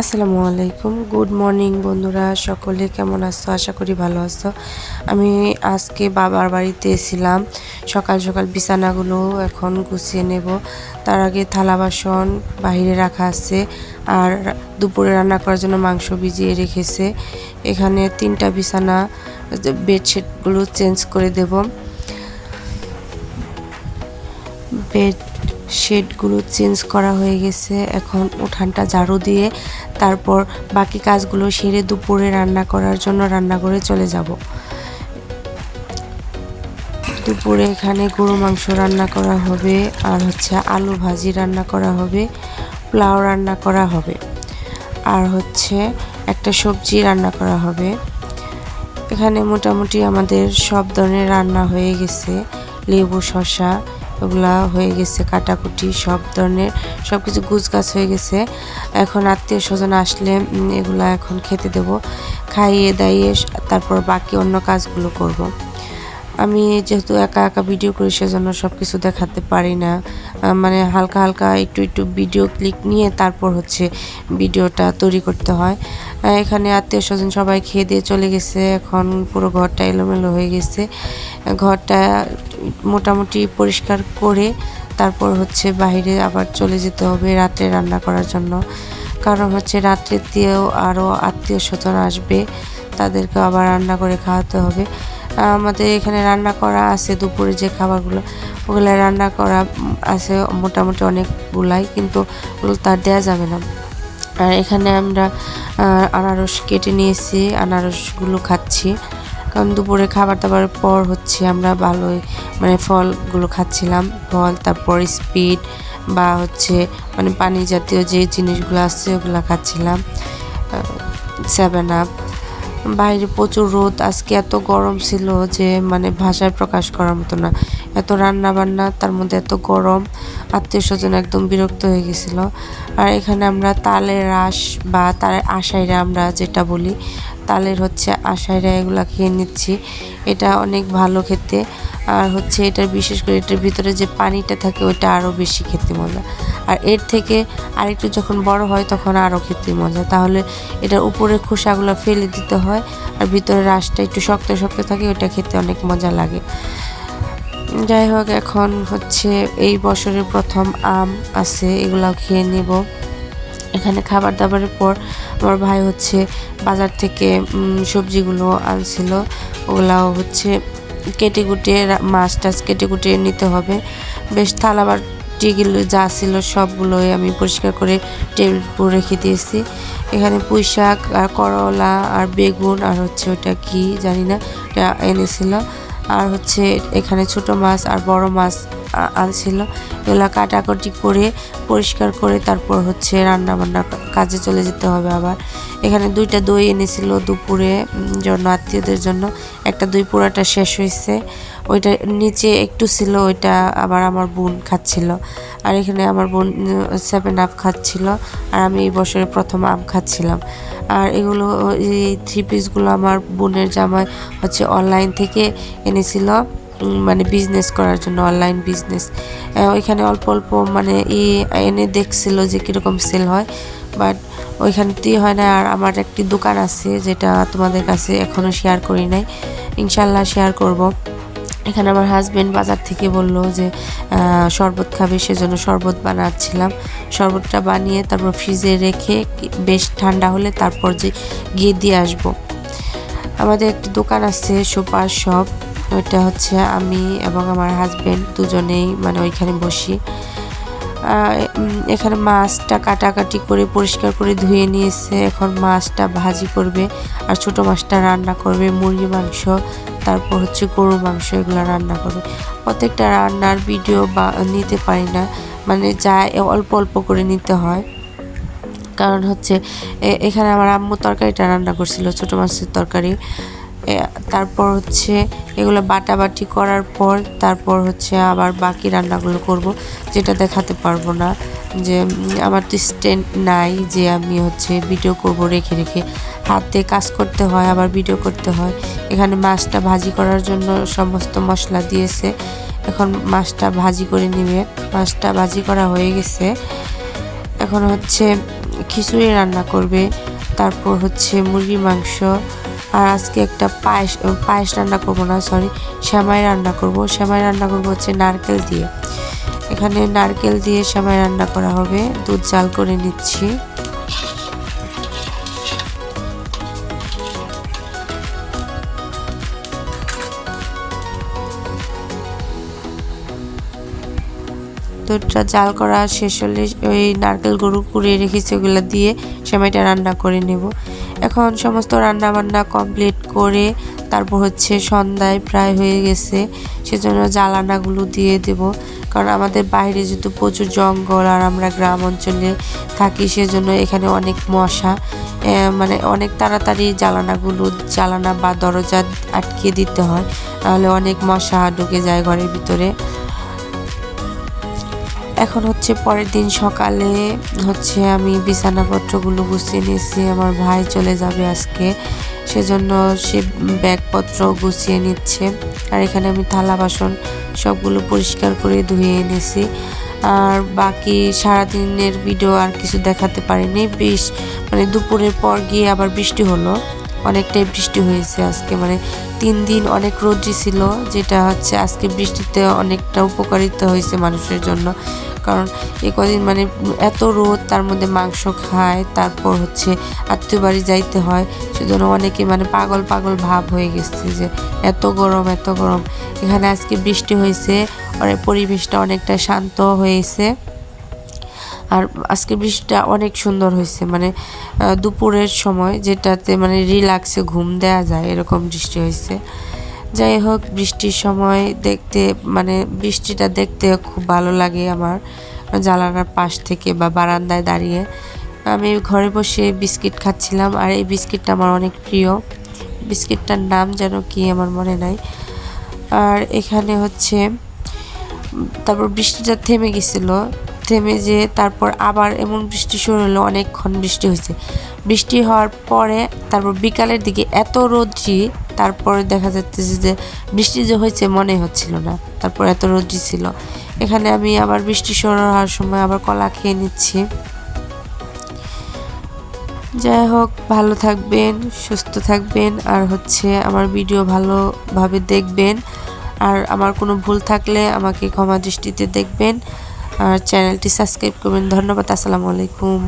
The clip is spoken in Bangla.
আসসালামু আলাইকুম, গুড মর্নিং বন্ধুরা। সকলে কেমন আছো? আশা করি ভালো আছো। আমি আজকে বাবার বাড়িতে ছিলাম। সকাল সকাল বিছানাগুলো এখন গুছিয়ে নেব। তার আগে থালা বাসন বাইরে রাখা আছে, আর দুপুরে রান্না করার জন্য মাংস ভিজিয়ে রেখেছে। এখানে 3টা বিছানা বেডশিটগুলো চেঞ্জ করে দেব। বেডশিটগুলো চেঞ্জ করা হয়ে গেছে। এখন উঠানটা ঝাড়ু দিয়ে তারপর বাকি কাজগুলো সেরে দুপুরে রান্না করার জন্য রান্নাঘরে চলে যাব। দুপুরে এখানে গরু মাংস রান্না করা হবে, আর আলু ভাজি রান্না করা হবে, পোলাও রান্না করা হবে, আর একটা সবজি রান্না করা হবে। এখানে মোটামুটি আমাদের সব ধরনের রান্না হয়ে গেছে। লেবু শসা ওগুলা হয়ে গেছে, কাটাকুটি সব ধরনের সব কিছু গুছগাছ হয়ে গেছে। এখন আত্মীয় স্বজন আসলে এগুলা এখন খেতে দেব, খাইয়ে দাইয়ে তারপর বাকি অন্য কাজগুলো করব। আমি যেহেতু একা একা ভিডিও করি সেজন্য সব কিছু দেখাতে পারি না, মানে হালকা হালকা একটু ভিডিও ক্লিক নিয়ে তারপর ভিডিওটা তৈরি করতে হয়। এখানে আত্মীয় স্বজন সবাই খেয়ে দিয়ে চলে গেছে। এখন পুরো ঘরটা এলোমেলো হয়ে গেছে। ঘরটা মোটামুটি পরিষ্কার করে তারপর বাইরে আবার চলে যেতে হবে রাত্রে রান্না করার জন্য। কারণ রাত্রেতেও আরও আত্মীয় স্বজন আসবে, তাদেরকে আবার রান্না করে খাওয়াতে হবে। আমাদের এখানে রান্না করা আছে দুপুরে যে খাবারগুলো, ওগুলো রান্না করা আছে মোটামুটি অনেকগুলাই, কিন্তু ওগুলো তার দেওয়া যাবে না। আর এখানে আমরা আনারস কেটে নিয়েছি, আনারসগুলো খাচ্ছি। কারণ দুপুরে খাবার দাবারের পর আমরা ভালোই মানে ফলগুলো খাচ্ছিলাম। ফল, তারপর স্পিড বা মানে পানি জাতীয় যে জিনিসগুলো আছে ওগুলো খাচ্ছিলাম। 7 আপ। বাইরে প্রচুর রোদ, আজকে এত গরম ছিল যে মানে ভাষায় প্রকাশ করার মতো না। এত রান্না বান্না, তার মধ্যে এত গরম, আত্মীয় স্বজন একদম বিরক্ত হয়ে গেছিল। আর এখানে আমরা তালের রস বা তালের আশাইরা আমরা যেটা বলি, তালের আশাইরা এগুলা খেয়ে নিচ্ছি। এটা অনেক ভালো খেতে। আর এটার বিশেষ করে এটার ভিতরে যে পানিটা থাকে ওইটা আরও বেশি খেতে মজা। আর এর থেকে আরেকটু যখন বড় হয় তখন আরও খেতে মজা। তাহলে এটার উপরে খোসাগুলো ফেলে দিতে হয়, আর ভিতরে রসটা একটু শক্ত শক্ত থাকে, ওটা খেতে অনেক মজা লাগে। যাই হোক, এখন এই বছরের প্রথম আম আছে, এগুলাও খেয়ে নেব। এখানে খাবার দাবারের পর আমার ভাই বাজার থেকে সবজিগুলো আনছিল, ওগুলাও কেটে কুটে মাছ টাছ কেটে কুটে নিতে হবে। বেশ থালা বাটিগুলো যা ছিল সবগুলোই আমি পরিষ্কার করে টেবিল উপর রেখে দিয়েছি। এখানে পুঁই শাক আর করলা আর বেগুন আর ওটা কি জানি না, এটা এনেছিল। আর এখানে ছোট মাছ আর বড় মাছ আনছিল। এগুলো কাটাকুটি করে পরিষ্কার করে তারপর রান্না বান্নার কাজে চলে যেতে হবে। আবার এখানে 2টা দই এনেছিল দুপুরে জন্য, আত্মীয়দের জন্য। একটা দই পুরাটা শেষ হয়েছে, ওইটা নিচে একটু ছিল, ওইটা আবার আমার বোন খাচ্ছিল। আর এখানে আমার বোন 7 আপ খাচ্ছিল, আর আমি এই বছরের প্রথম আম খাচ্ছিলাম। আর এগুলো এই 3 পিসগুলো আমার বোনের জামাই অনলাইন থেকে এনেছিল, মানে বিজনেস করার জন্য, অনলাইন বিজনেস। ওইখানে অল্প অল্প মানে এনে দেখছিল যে কীরকম সেল হয়, বাট ওইখানতেই হয় না। আর আমার একটি দোকান আছে যেটা তোমাদের কাছে এখনও শেয়ার করি নাই, ইনশাল্লাহ শেয়ার করব। এখানে আমার হাজব্যান্ড বাজার থেকে বলল যে শরবত খাবে, সেজন্য শরবত বানাচ্ছিলাম। শরবতটা বানিয়ে তারপর ফ্রিজে রেখে বেশ ঠান্ডা হলে তারপর গিয়ে দিয়ে আসবো। আমাদের একটি দোকান আছে সুপার শপ, ওইটা আমি এবং আমার হাজব্যান্ড দুজনেই মানে ওইখানে বসি। এখানে মাছটা কাটাকাটি করে পরিষ্কার করে ধুয়ে নিয়েছে। এখন মাছটা ভাজি করবে, আর ছোট মাছটা রান্না করবে। মুরগি মাংস, তারপর গরু মাংস, এগুলো রান্না করবে। প্রত্যেকটা রান্নার ভিডিও বা নিতে পারি না, মানে যা অল্প অল্প করে নিতে হয়। কারণ এখানে আমার আম্মু তরকারিটা রান্না করছিল, ছোট মাছের তরকারি। তারপর এগুলো বাটাবাটি করার পর তারপর আবার বাকি রান্নাগুলো করব, যেটা দেখাতে পারবো না। যে আমার তো স্ট্যান্ড নাই যে আমি ভিডিও করব, রেখে রেখে হাতে কাজ করতে হয়, আবার ভিডিও করতে হয়। এখানে মাছটা ভাজি করার জন্য সমস্ত মশলা দিয়েছে, এখন মাছটা ভাজি করে নিবে। মাছটা ভাজি করা হয়ে গেছে। এখন খিচুড়ি রান্না করবে, তারপর হচ্ছে মুরগির মাংস, আর আজকে একটা পায়েস রান্না করবো না, সরি, সেমাই রান্না করব। সেমাই রান্না করব হচ্ছে নারকেল দিয়ে। এখানে নারকেল দিয়ে সেমাই রান্না করা হবে। দুধ জাল করে নিচ্ছি। দুধটা জাল করা শেষ হলে ওই নারকেল গরু কুড়িয়ে রেখেছি ওগুলো দিয়ে সেমাইটা রান্না করে নেব। এখন সমস্ত রান্না বান্না কমপ্লিট করে তারপর হচ্ছে সন্ধ্যায় প্রায় হয়ে গেছে, সেজন্য জ্বালানাগুলো দিয়ে দেব। কারণ আমাদের বাইরে যেহেতু প্রচুর জঙ্গল আর আমরা গ্রাম অঞ্চলে থাকি, সেজন্য এখানে অনেক মশা, মানে অনেক তাড়াতাড়ি জ্বালানা বা দরজা আটকে দিতে হয়, নাহলে অনেক মশা ঢুকে যায় ঘরের ভিতরে। এখন হচ্ছে পরের দিন সকালে হচ্ছে আমি বিছানাপত্রগুলো গুছিয়ে নিয়েছি। আমার ভাই চলে যাবে আজকে, সেজন্য সে ব্যাগপত্র গুছিয়ে নিচ্ছে। আর এখানে আমি থালা বাসন সবগুলো পরিষ্কার করে ধুয়ে এনেছি। আর বাকি সারাদিনের ভিডিও আর কিছু দেখাতে পারিনি। মানে দুপুরের পর গিয়ে আবার বৃষ্টি হলো, অনেকটাই বৃষ্টি হয়েছে আজকে। মানে 3 দিন অনেক রোদ্রি ছিল, যেটা হচ্ছে আজকে বৃষ্টিতে অনেকটা উপকারিতা হয়েছে মানুষের জন্য। কারণ এই কদিন মানে এত রোদ, তার মধ্যে মাংস খায়, তারপর হচ্ছে আত্মীয় বাড়ি যাইতে হয়, সেজন্য অনেকে মানে পাগল পাগল ভাব হয়ে গেছে যে এত গরম এত গরম। এখানে আজকে বৃষ্টি হয়েছে, পরিবেশটা অনেকটা শান্ত হয়েছে। আর আজকে বৃষ্টিটা অনেক সুন্দর হয়েছে, মানে দুপুরের সময় যেটাতে মানে রিল্যাক্সে ঘুম দেওয়া যায় এরকম বৃষ্টি হয়েছে। যাই হোক, বৃষ্টির সময় মানে বৃষ্টিটা দেখতে খুব ভালো লাগে আমার, জানালার পাশ থেকে বা বারান্দায় দাঁড়িয়ে। আমি ঘরে বসে বিস্কিট খাচ্ছিলাম, আর এই বিস্কিটটা আমার অনেক প্রিয়। বিস্কিটটার নাম যেন কি আমার মনে নাই। আর এখানে হচ্ছে তারপর বৃষ্টিটা থেমে গেছিল, থেমে যে তারপর আবার এমন বৃষ্টি শুরু হলো, অনেকক্ষণ বৃষ্টি হয়েছে। বৃষ্টি হওয়ার পরে তারপর বিকালের দিকে এত রোদ্রি, তারপরে দেখা যাচ্ছে যে বৃষ্টি যে হয়েছে মনে হচ্ছিল না, তারপর এত রোদ্রি ছিল। এখানে আমি আবার বৃষ্টি শুরু হওয়ার সময় আবার কলা খেয়ে নিচ্ছি। যাই হোক, ভালো থাকবেন, সুস্থ থাকবেন, আর হচ্ছে আমার ভিডিও ভালোভাবে দেখবেন। আর আমার কোনো ভুল থাকলে আমাকে ক্ষমা দৃষ্টিতে দেখবেন, আর চ্যানেলটি সাবস্ক্রাইব করবেন। ধন্যবাদ। আসসালামু আলাইকুম।